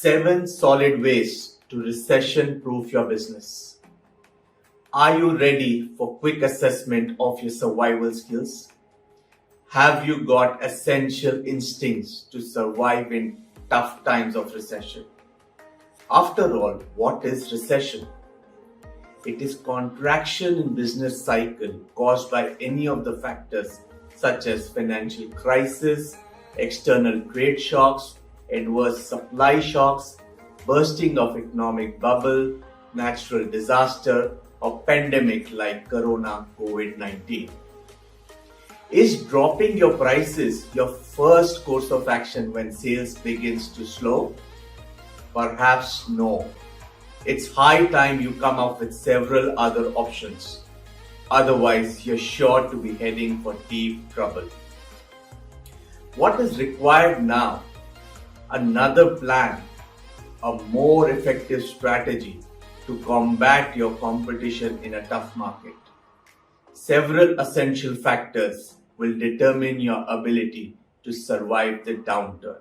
7 solid ways to recession-proof your business. Are you ready for quick assessment of your survival skills? Have you got essential instincts to survive in tough times of recession? After all, what is recession? It is contraction in business cycle caused by any of the factors such as financial crisis, external trade shocks, adverse supply shocks, bursting of economic bubble, natural disaster, or pandemic like Corona COVID-19. Is dropping your prices your first course of action when sales begins to slow? Perhaps no. It's high time you come up with several other options. Otherwise, you're sure to be heading for deep trouble. What is required now? Another plan, a more effective strategy to combat your competition in a tough market. Several essential factors will determine your ability to survive the downturn.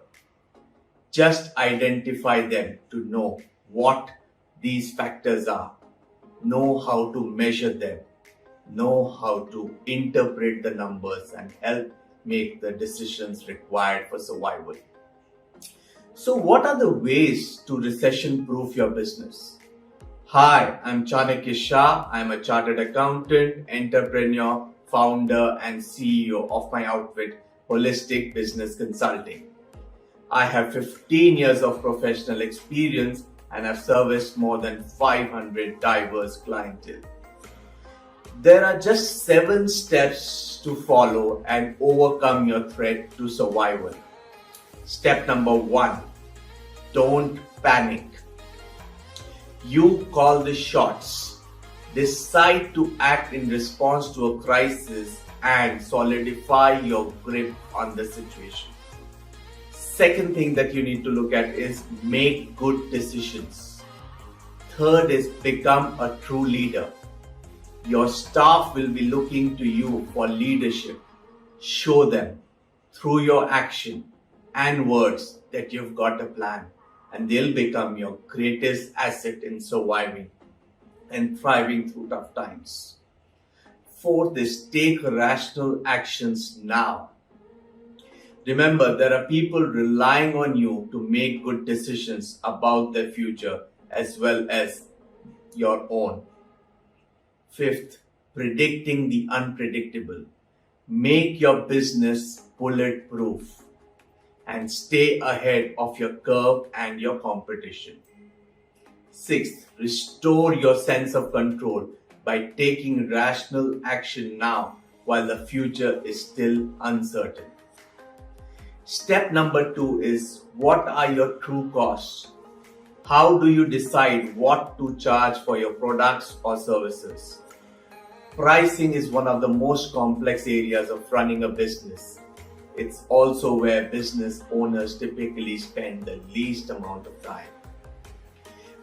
Just identify them to know what these factors are, know how to measure them, know how to interpret the numbers and help make the decisions required for survival. So what are the ways to recession-proof your business? Hi, I'm Chanakya Shah. I'm a chartered accountant, entrepreneur, founder and CEO of my outfit, Holistic Business Consulting. I have 15 years of professional experience and have serviced more than 500 diverse clientele. There are just 7 steps to follow and overcome your threat to survival. Step number 1, don't panic. You call the shots. Decide to act in response to a crisis and solidify your grip on the situation. Second thing that you need to look at is make good decisions. Third is become a true leader. Your staff will be looking to you for leadership. Show them through your action and words that you've got a plan, and they'll become your greatest asset in surviving and thriving through tough times. Fourth is take rational actions now. Remember, there are people relying on you to make good decisions about their future as well as your own. Fifth, predicting the unpredictable. Make your business bulletproof and stay ahead of your curve and your competition. Sixth, restore your sense of control by taking rational action now while the future is still uncertain. Step number 2 is what are your true costs? How do you decide what to charge for your products or services? Pricing is one of the most complex areas of running a business. It's also where business owners typically spend the least amount of time.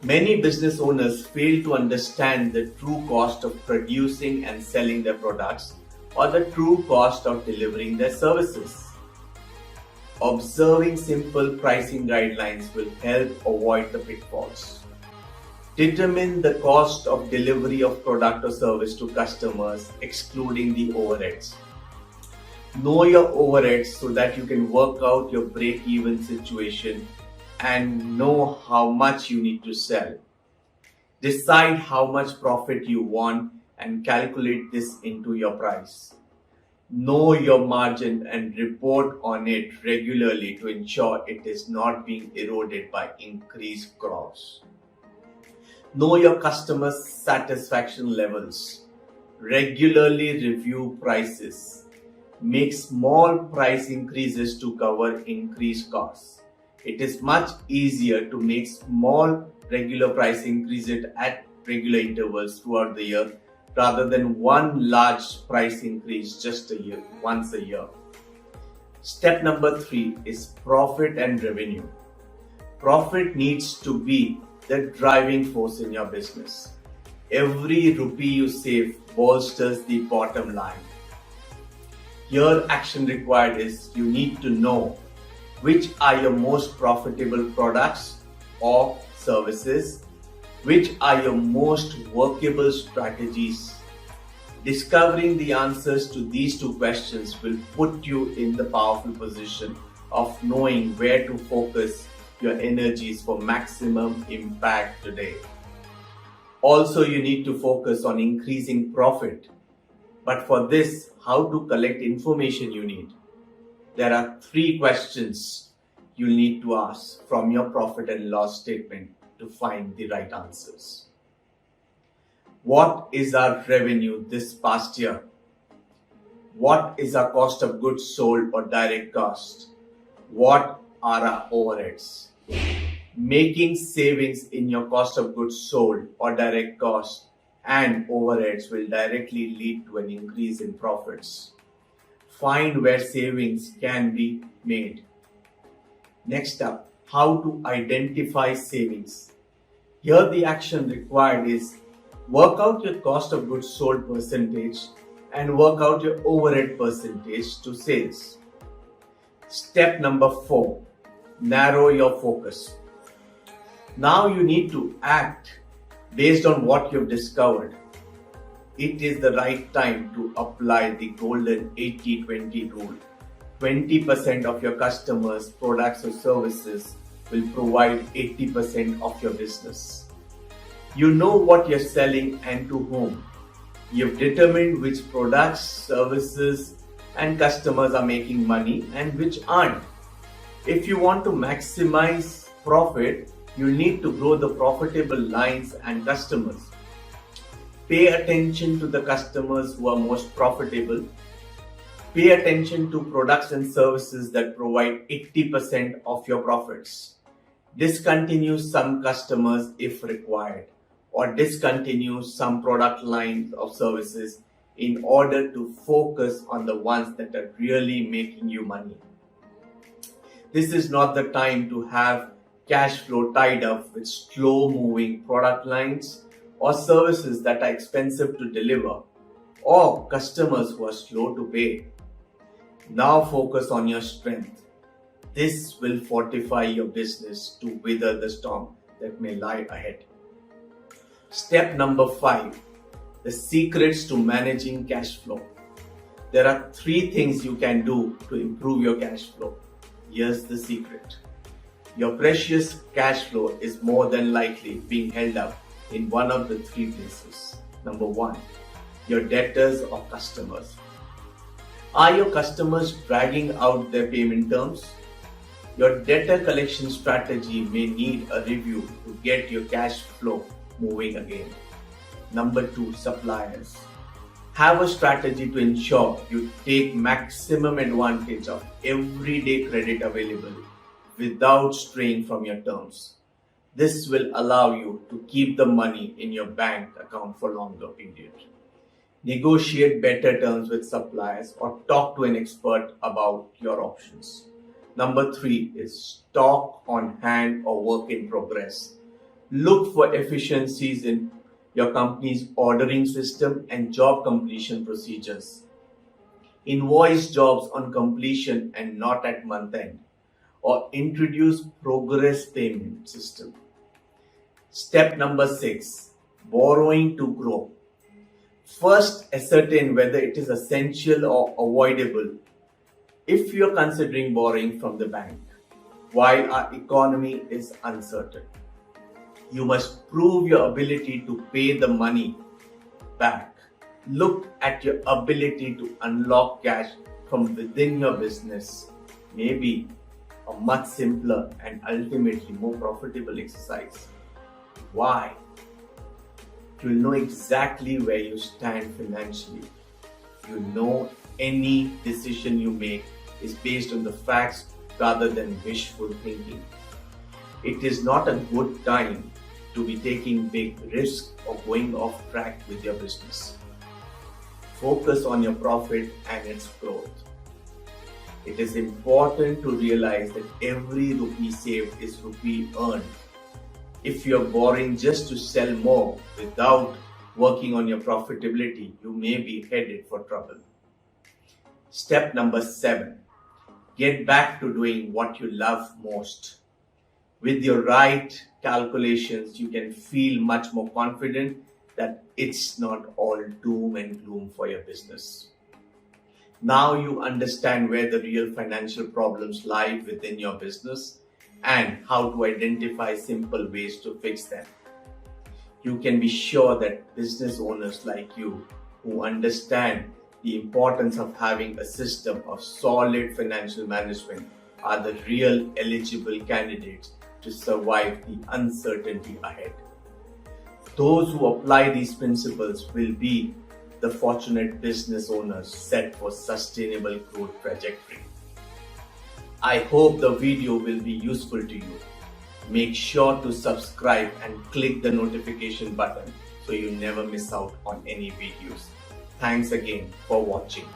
Many business owners fail to understand the true cost of producing and selling their products or the true cost of delivering their services. Observing simple pricing guidelines will help avoid the pitfalls. Determine the cost of delivery of product or service to customers, excluding the overheads. Know your overheads so that you can work out your break-even situation and know how much you need to sell. Decide how much profit you want and calculate this into your price. Know your margin and report on it regularly to ensure it is not being eroded by increased costs. Know your customers' satisfaction levels. Regularly review prices. Make small price increases to cover increased costs. It is much easier to make small regular price increases at regular intervals throughout the year rather than one large price increase once a year. Step number 3 is profit and revenue. Profit needs to be the driving force in your business. Every rupee you save bolsters the bottom line. Here, action required is you need to know which are your most profitable products or services? Which are your most workable strategies? Discovering the answers to these two questions will put you in the powerful position of knowing where to focus your energies for maximum impact today. Also, you need to focus on increasing profit. But for this, how to collect information you need? There are 3 questions you'll need to ask from your profit and loss statement to find the right answers. What is our revenue this past year? What is our cost of goods sold or direct cost? What are our overheads? Making savings in your cost of goods sold or direct cost and overheads will directly lead to an increase in profits. Find where savings can be made. Next up, how to identify savings. Here the action required is work out your cost of goods sold percentage and work out your overhead percentage to sales. Step number 4, narrow your focus. Now you need to act based on what you've discovered. It is the right time to apply the golden 80-20 rule. 20% of your customers, products or services will provide 80% of your business. You know what you're selling and to whom. You've determined which products, services and customers are making money and which aren't. If you want to maximize profit, you need to grow the profitable lines and customers. Pay attention to the customers who are most profitable. Pay attention to products and services that provide 80% of your profits. Discontinue some customers if required, or discontinue some product lines of services in order to focus on the ones that are really making you money. This is not the time to have cash flow tied up with slow moving product lines or services that are expensive to deliver or customers who are slow to pay. Now focus on your strength. This will fortify your business to weather the storm that may lie ahead. Step number 5, the secrets to managing cash flow. There are 3 things you can do to improve your cash flow. Here's the secret. Your precious cash flow is more than likely being held up in one of the 3 places. Number 1, your debtors or customers. Are your customers dragging out their payment terms? Your debtor collection strategy may need a review to get your cash flow moving again. Number 2, suppliers. Have a strategy to ensure you take maximum advantage of everyday credit available without straying from your terms. This will allow you to keep the money in your bank account for longer period. Negotiate better terms with suppliers or talk to an expert about your options. Number 3 is stock on hand or work in progress. Look for efficiencies in your company's ordering system and job completion procedures. Invoice jobs on completion and not at month end, or introduce progress payment system. Step number 6, borrowing to grow. First, ascertain whether it is essential or avoidable if you are considering borrowing from the bank. While our economy is uncertain, you must prove your ability to pay the money back. Look at your ability to unlock cash from within your business. Maybe a much simpler and ultimately more profitable exercise. Why? You'll know exactly where you stand financially. You know any decision you make is based on the facts rather than wishful thinking. It is not a good time to be taking big risks or going off track with your business. Focus on your profit and its growth. It is important to realize that every rupee saved is rupee earned. If you're borrowing just to sell more without working on your profitability, you may be headed for trouble. Step number 7, get back to doing what you love most. With your right calculations, you can feel much more confident that it's not all doom and gloom for your business. Now you understand where the real financial problems lie within your business and how to identify simple ways to fix them. You can be sure that business owners like you who understand the importance of having a system of solid financial management are the real eligible candidates to survive the uncertainty ahead. Those who apply these principles will be the fortunate business owners set for sustainable growth trajectory. I hope the video will be useful to you. Make sure to subscribe and click the notification button so you never miss out on any videos. Thanks again for watching.